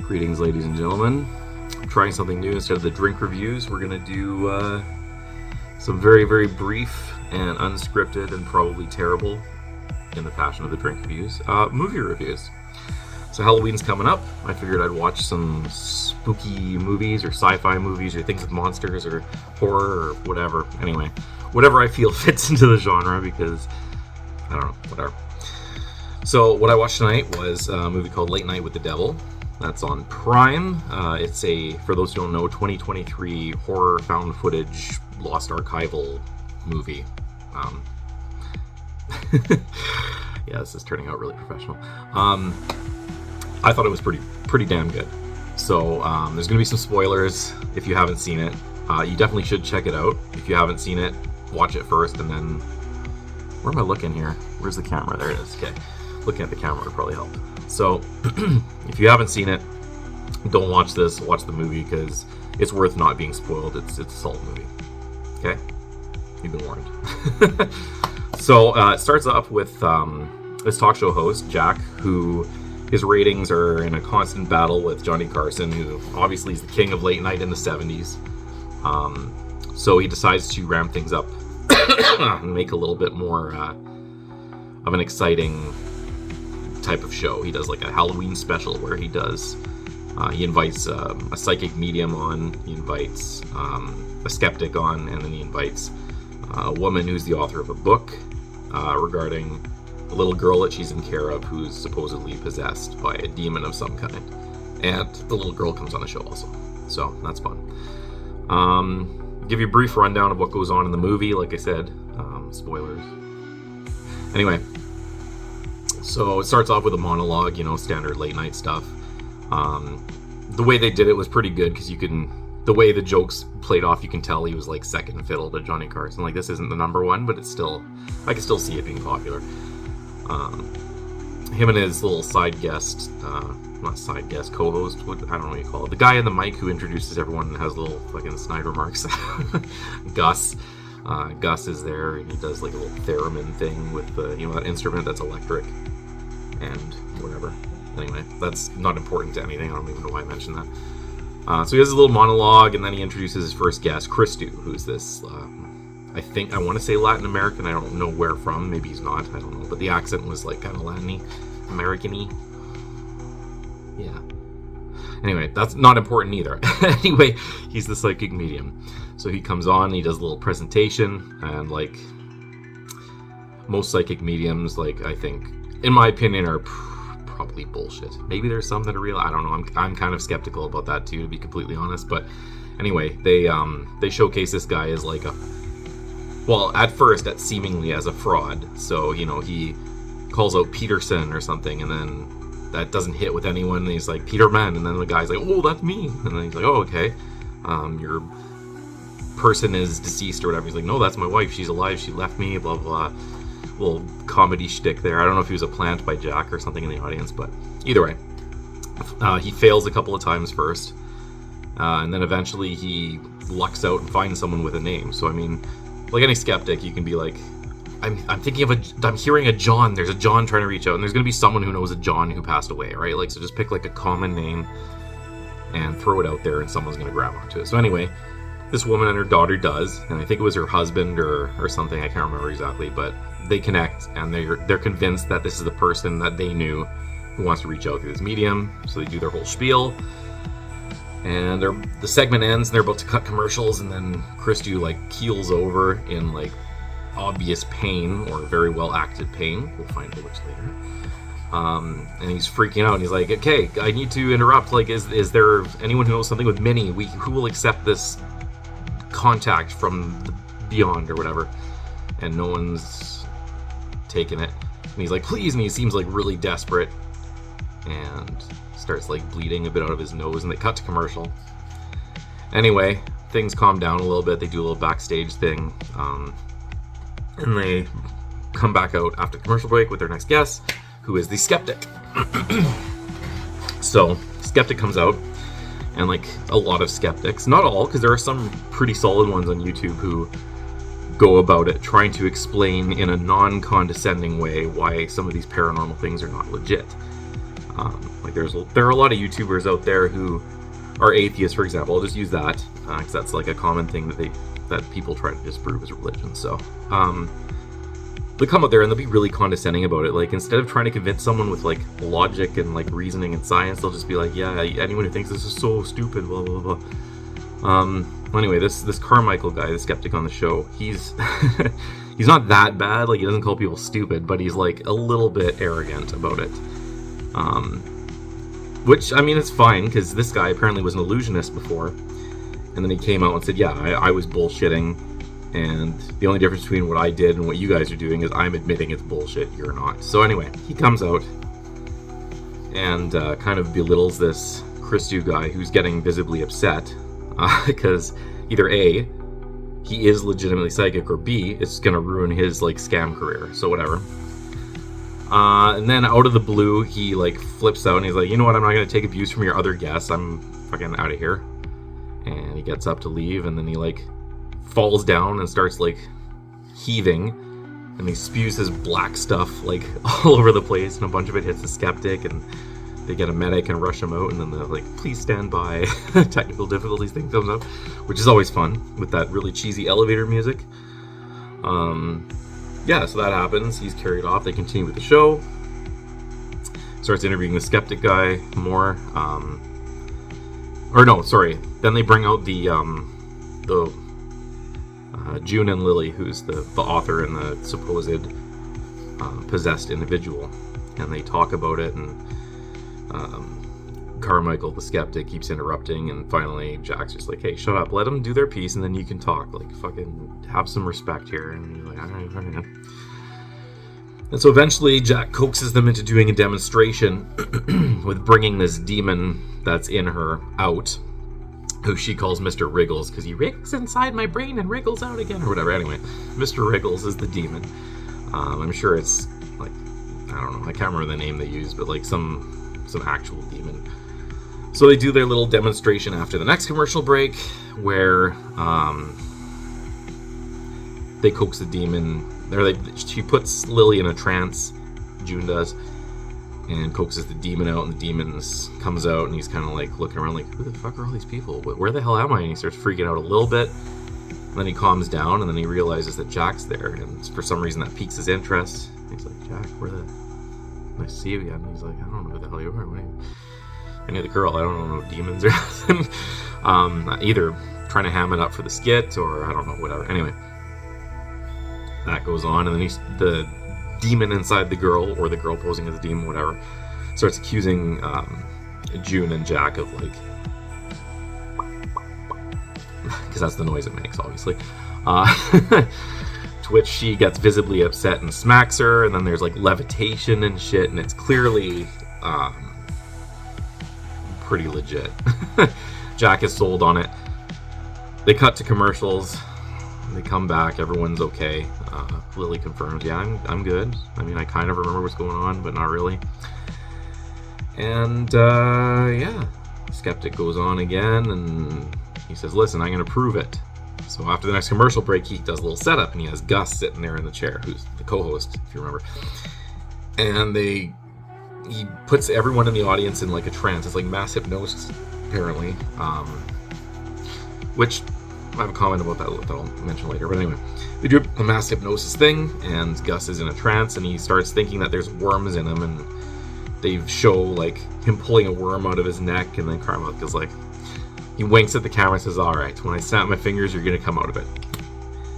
Greetings, ladies and gentlemen. I'm trying something new. Instead of the drink reviews, we're going to do some very, very brief and unscripted and probably terrible, in the fashion of the drink reviews, movie reviews. So Halloween's coming up. I figured I'd watch some spooky movies or sci-fi movies or things with monsters or horror or whatever. Anyway, whatever I feel fits into the genre because, I don't know, whatever. So what I watched tonight was a movie called Late Night with the Devil. That's on Prime. It's a, for those who don't know, 2023 horror found footage lost archival movie. Yeah, this is turning out really professional. I thought it was pretty damn good. So there's going to be some spoilers if you haven't seen it. You definitely should check it out. If you haven't seen it, watch it first and then... Where am I looking here? Where's the camera? There it is. Okay. Looking at the camera would probably help. So, if you haven't seen it, don't watch this. Watch the movie because it's worth not being spoiled. It's a solid movie. Okay? You've been warned. So, it starts off with this talk show host, Jack, who his ratings are in a constant battle with Johnny Carson, who obviously is the king of late night in the 70s. So he decides to ramp things up and make a little bit more of an exciting type of show. He does like a Halloween special where he invites a psychic medium on, he invites a skeptic on, and then he invites a woman who's the author of a book regarding a little girl that she's in care of who's supposedly possessed by a demon of some kind. And the little girl comes on the show also. So that's fun. Give you a brief rundown of what goes on in the movie. Like I said, spoilers. Anyway, so it starts off with a monologue, standard late night stuff. The way they did it was pretty good because the way the jokes played off, you can tell he was like second fiddle to Johnny Carson. Like, this isn't the number one, but I can still see it being popular. Him and his little co-host, I don't know what you call it. The guy in the mic who introduces everyone and has little fucking snide remarks. Gus. Gus is there and he does like a little theremin thing with that instrument that's electric and whatever. Anyway, that's not important to anything. I don't even know why I mentioned that. So he has a little monologue and then he introduces his first guest, Christu, who's this, I want to say Latin American. I don't know where from. Maybe he's not. I don't know. But the accent was like kind of Latin-y, American-y. Yeah. Anyway, that's not important either. Anyway, he's the psychic medium. So he comes on, he does a little presentation, and like most psychic mediums, like I think, in my opinion, are probably bullshit. Maybe there's some that are real. I don't know. I'm kind of skeptical about that too, to be completely honest. But anyway, they showcase this guy as like at first, seemingly as a fraud. So, he calls out Peterson or something, and then that doesn't hit with anyone, and he's like, Peterman, and then the guy's like, oh, that's me. And then he's like, oh, okay. Your person is deceased or whatever. He's like, no, that's my wife. She's alive. She left me, blah, blah. Little comedy shtick there. I don't know if he was a plant by Jack or something in the audience, but either way. He fails a couple of times first, and then eventually he lucks out and finds someone with a name. So, I mean, like any skeptic, you can be like, I'm hearing a John. There's a John trying to reach out, and there's going to be someone who knows a John who passed away, right? Like, so just pick like a common name and throw it out there, and someone's going to grab onto it. So anyway, this woman and her daughter does, and I think it was her husband or something. I can't remember exactly, but they connect, and they're convinced that this is the person that they knew who wants to reach out through this medium. So they do their whole spiel. And the segment ends, and they're about to cut commercials, and then Christu like keels over in like obvious pain or very well acted pain. We'll find out which later. And he's freaking out, and he's like, "Okay, I need to interrupt. Like, is there anyone who knows something with Minnie? Who will accept this contact from the beyond or whatever?" And no one's taking it. And he's like, "Please," and he seems like really desperate, and starts like bleeding a bit out of his nose, and they cut to commercial. Anyway, things calm down a little bit. They do a little backstage thing, and they come back out after the commercial break with their next guest, who is the skeptic. So skeptic comes out, and like a lot of skeptics, not all, because there are some pretty solid ones on YouTube who go about it trying to explain in a non-condescending way why some of these paranormal things are not legit. Like there are a lot of YouTubers out there who are atheists, for example. I'll just use that because that's like a common thing that people try to disprove as religion. So they'll come out there and they'll be really condescending about it. Like, instead of trying to convince someone with like logic and like reasoning and science, they'll just be like, yeah, anyone who thinks this is so stupid, blah blah blah. Anyway, this Carmichael guy, the skeptic on the show, he's he's not that bad. Like, he doesn't call people stupid, but he's like a little bit arrogant about it. Which, I mean, it's fine, because this guy apparently was an illusionist before, and then he came out and said, yeah, I was bullshitting, and the only difference between what I did and what you guys are doing is I'm admitting it's bullshit, you're not. So anyway, he comes out and kind of belittles this Christou guy who's getting visibly upset, because either A, he is legitimately psychic, or B, it's gonna ruin his like scam career, so whatever. And then out of the blue, he like flips out and he's like, you know what, I'm not gonna take abuse from your other guests, I'm fucking out of here. And he gets up to leave, and then he like falls down and starts like heaving, and he spews his black stuff like all over the place, and a bunch of it hits the skeptic, and they get a medic and rush him out, and then they're like, please stand by. Technical difficulties thing comes up, which is always fun with that really cheesy elevator music. Yeah, so that happens. He's carried off. They continue with the show. Starts interviewing the skeptic guy more. Then they bring out the June and Lily, who's the author and the supposed possessed individual, and they talk about it, and Carmichael, the skeptic, keeps interrupting, and finally Jack's just like, hey, shut up, let them do their piece, and then you can talk. Like, fucking have some respect here. And you're like, all right. And so eventually Jack coaxes them into doing a demonstration with bringing this demon that's in her out, who she calls Mr. Wriggles, because he wriggles inside my brain and wriggles out again, or whatever. Anyway, Mr. Wriggles is the demon. I'm sure it's like, I don't know, I can't remember the name they use, but like some actual demon. So they do their little demonstration after the next commercial break, where they coax the demon. She puts Lily in a trance, June does, and coaxes the demon out, and the demon comes out, and he's kind of like looking around like, who the fuck are all these people? Where the hell am I? And he starts freaking out a little bit, and then he calms down, and then he realizes that Jack's there, and for some reason that piques his interest. He's like, Jack, nice to see you again. And he's like, I don't know who the hell you are. What are you? I knew the girl. I don't know demons or nothing. Either trying to ham it up for the skit, or I don't know, whatever. Anyway, that goes on, and then the demon inside the girl, or the girl posing as a demon, whatever, starts accusing June and Jack of like, because that's the noise it makes, obviously. To which she gets visibly upset and smacks her, and then there's like levitation and shit, and it's clearly pretty legit. Jack is sold on it. They cut to commercials. They come back. Everyone's okay. Lily confirms, yeah, I'm good. I mean, I kind of remember what's going on, but not really. And yeah, Skeptic goes on again, and he says, listen, I'm going to prove it. So after the next commercial break, he does a little setup, and he has Gus sitting there in the chair, who's the co-host, if you remember. And he puts everyone in the audience in like a trance. It's like mass hypnosis, apparently. Which I have a comment about that I'll mention later. But anyway, they do a mass hypnosis thing, and Gus is in a trance, and he starts thinking that there's worms in him, and they show like him pulling a worm out of his neck, and then Carmichael's like, he winks at the camera and says, all right, when I snap my fingers, you're going to come out of it.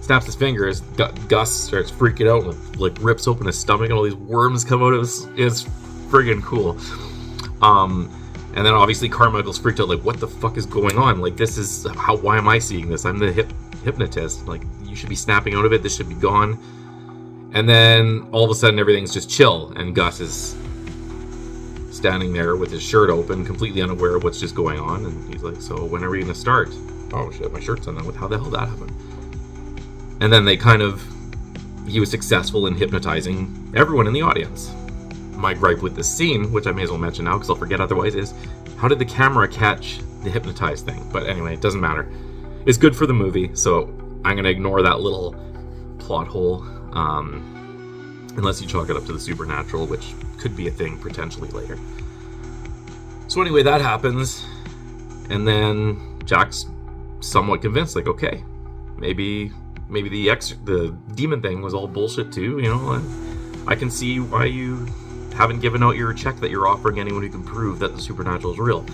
Snaps his fingers, Gus starts freaking out, and like rips open his stomach, and all these worms come out of his. It's friggin' cool. And then obviously Carmichael's freaked out, like, what the fuck is going on? Like, this is, why am I seeing this? I'm the hypnotist. Like, you should be snapping out of it, this should be gone. And then all of a sudden everything's just chill, and Gus is standing there with his shirt open, completely unaware of what's just going on, and he's like, so when are we gonna start? Oh shit, my shirt's undone. How the hell did that happen? And then he was successful in hypnotizing everyone in the audience. My gripe with this scene, which I may as well mention now because I'll forget otherwise, is how did the camera catch the hypnotized thing? But anyway, it doesn't matter. It's good for the movie, so I'm going to ignore that little plot hole, unless you chalk it up to the supernatural, which could be a thing potentially later. So anyway, that happens, and then Jack's somewhat convinced, like, okay, maybe the demon thing was all bullshit too. I can see why you haven't given out your check that you're offering anyone who can prove that the supernatural is real.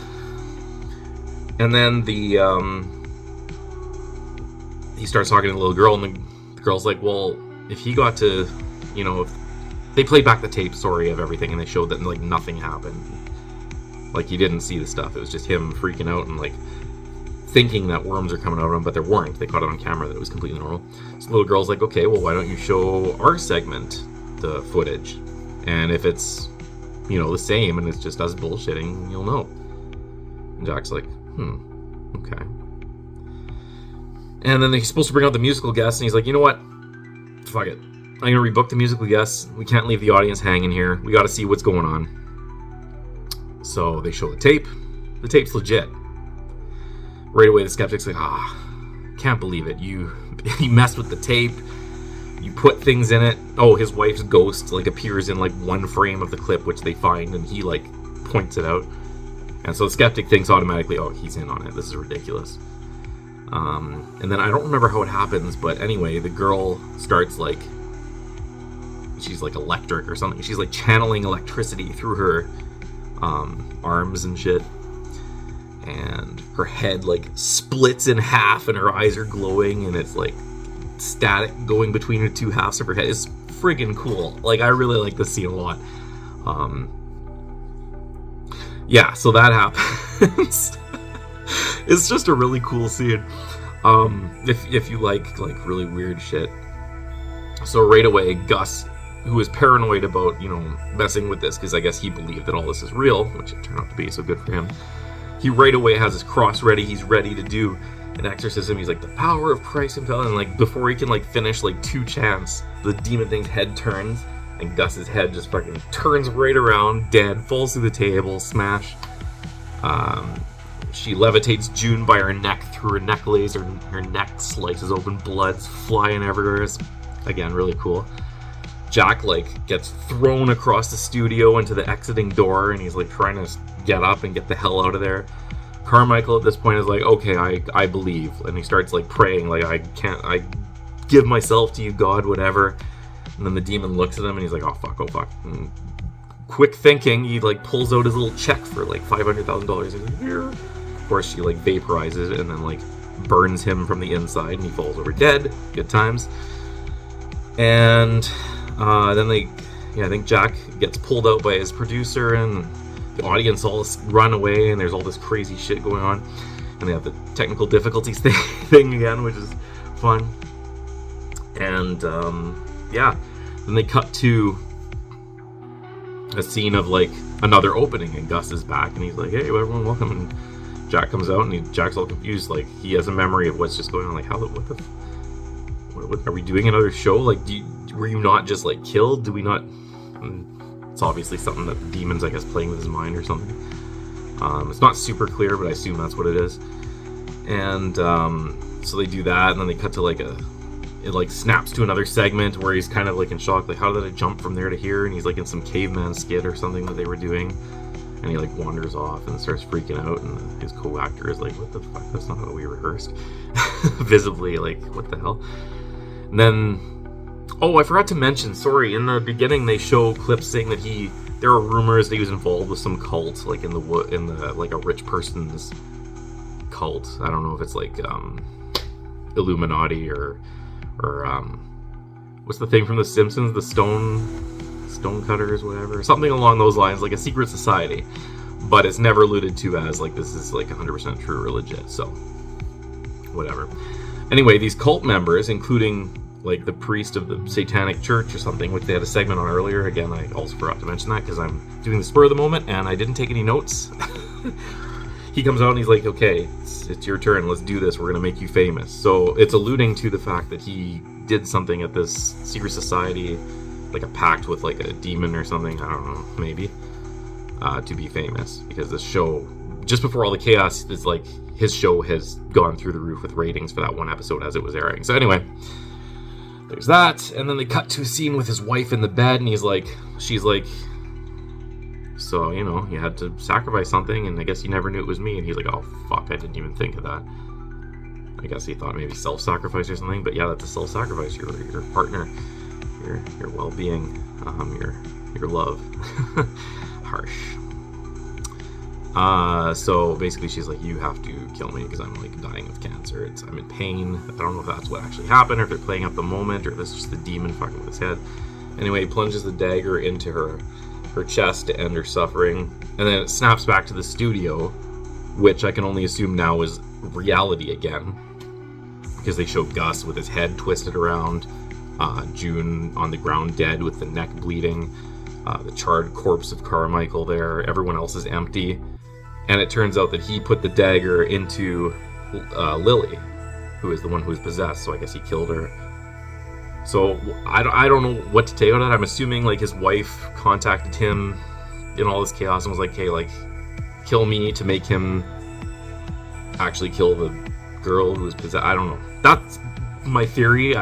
And then he starts talking to the little girl, and the girl's like, well, if he got to, if they played back the tape, of everything, and they showed that, like, nothing happened. Like, he didn't see the stuff. It was just him freaking out and, like, thinking that worms are coming out of him, but there weren't. They caught it on camera that it was completely normal. So the little girl's like, okay, well, why don't you show our segment the footage? And if it's, the same and it's just us bullshitting, you'll know. And Jack's like, okay. And then he's supposed to bring out the musical guest, and he's like, you know what? Fuck it. I'm going to rebook the musical guests. We can't leave the audience hanging here. We got to see what's going on. So they show the tape. The tape's legit. Right away, the skeptic's like, can't believe it. You messed with the tape. You put things in it. Oh, his wife's ghost, like, appears in, like, one frame of the clip, which they find, and he, like, points it out. And so the skeptic thinks automatically, oh, he's in on it. This is ridiculous. And then I don't remember how it happens, but anyway, the girl starts, like, she's, like, electric or something. She's, like, channeling electricity through her arms and shit, and her head, like, splits in half, and her eyes are glowing, and it's, like, static going between the two halves of her head. It's friggin' cool. Like, I really like this scene a lot. Yeah, so that happens. It's just a really cool scene. If you like really weird shit. So right away, Gus, who is paranoid about, messing with this, because I guess he believed that all this is real, which it turned out to be, so good for him. He right away has his cross ready. He's ready to do an exorcism. He's like, the power of Christ himself. And, like, before he can, like, finish, like, 2 chants, the demon thing's head turns, and Gus's head just fucking turns right around, dead, falls through the table, smash. She levitates June by her neck through her necklace. Her neck slices open, blood's flying everywhere. It's, again, really cool. Jack, like, gets thrown across the studio into the exiting door, and he's, like, trying to get up and get the hell out of there. Carmichael at this point is like, okay, I believe. And he starts, like, praying, like, I give myself to you, God, whatever. And then the demon looks at him, and he's like, oh, fuck. And quick thinking, he, like, pulls out his little check for, like, $500,000. He's like, here. Of course, she, like, vaporizes it and then, like, burns him from the inside, and he falls over dead. Good times. And then I think Jack gets pulled out by his producer, and the audience all run away, and there's all this crazy shit going on. And they have the technical difficulties thing again, which is fun. And, then they cut to a scene of, like, another opening, and Gus is back, and he's like, hey, everyone, welcome. And Jack comes out, and Jack's all confused, like, he has a memory of what's just going on, like, what are we doing another show? Like, were you not just, like, killed? Do we not... It's obviously something that the demon's, I guess, playing with his mind or something. It's not super clear, but I assume that's what it is. And so they do that, and then they cut to, like, it, like, snaps to another segment where he's kind of, like, in shock, like, how did I jump from there to here? And he's, like, in some caveman skit or something that they were doing, and he, like, wanders off and starts freaking out, and his co-actor is like, what the fuck, that's not how we rehearsed. Visibly, like, what the hell? And then, I forgot to mention, sorry, in the beginning they show clips saying that there are rumors that he was involved with some cult, like, in the like, a rich person's cult. I don't know if it's, like, Illuminati or what's the thing from The Simpsons, the stone cutters, whatever, something along those lines, like a secret society, but it's never alluded to as, like, this is, like, 100% true or legit, so whatever. Anyway, these cult members, including, like, the priest of the Satanic Church or something, which they had a segment on earlier. Again, I also forgot to mention that because I'm doing the spur of the moment and I didn't take any notes. He comes out and he's like, okay, it's your turn, let's do this, we're gonna make you famous. So it's alluding to the fact that he did something at this secret society, like a pact with, like, a demon or something, I don't know, maybe, to be famous, because this show, just before all the chaos, is like, his show has gone through the roof with ratings for that one episode as it was airing. So anyway, there's that, and then they cut to a scene with his wife in the bed, and she's like, So, you know, you had to sacrifice something, and I guess you never knew it was me. And he's like, oh, fuck, I didn't even think of that. I guess he thought maybe self-sacrifice or something, but yeah, that's a self-sacrifice. Your partner, your well-being, your love. Harsh. So basically she's like, you have to kill me because I'm like dying of cancer. I'm in pain. I don't know if that's what actually happened, or if they're playing up the moment, or if this is just the demon fucking with his head. Anyway, he plunges the dagger into her chest to end her suffering, and then it snaps back to the studio, which I can only assume now is reality again, because they show Gus with his head twisted around, June on the ground dead with the neck bleeding, the charred corpse of Carmichael there. Everyone else is empty, and it turns out that he put the dagger into Lily, who is the one who was possessed, so I guess he killed her. So I don't know what to take out of that. I'm assuming like his wife contacted him in all this chaos and was like, hey, like, kill me to make him actually kill the girl who was possessed. I don't know. That's my theory.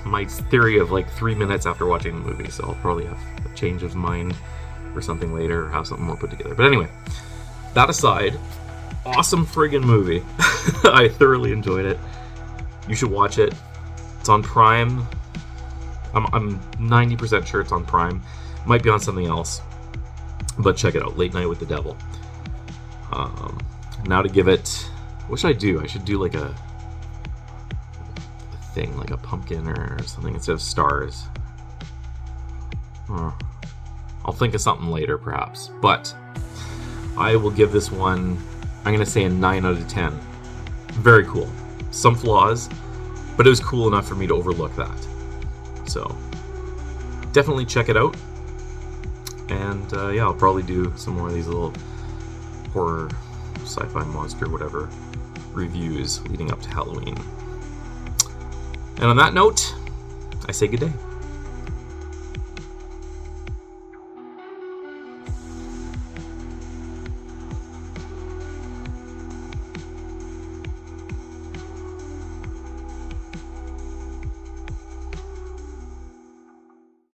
My theory of like 3 minutes after watching the movie, so I'll probably have a change of mind or something later, or have something more put together. But anyway, that aside, awesome friggin' movie. I thoroughly enjoyed it. You should watch it. It's on Prime. I'm 90% sure it's on Prime. Might be on something else, but check it out. Late Night with the Devil. Now to give it, what should I do? I should do like a thing, like a pumpkin or something instead of stars. I'll think of something later, perhaps. But I will give this one, I'm going to say a 9 out of 10. Very cool. Some flaws, but it was cool enough for me to overlook that. So, definitely check it out. And yeah, I'll probably do some more of these little horror, sci-fi, monster, whatever reviews leading up to Halloween. And on that note, I say good day.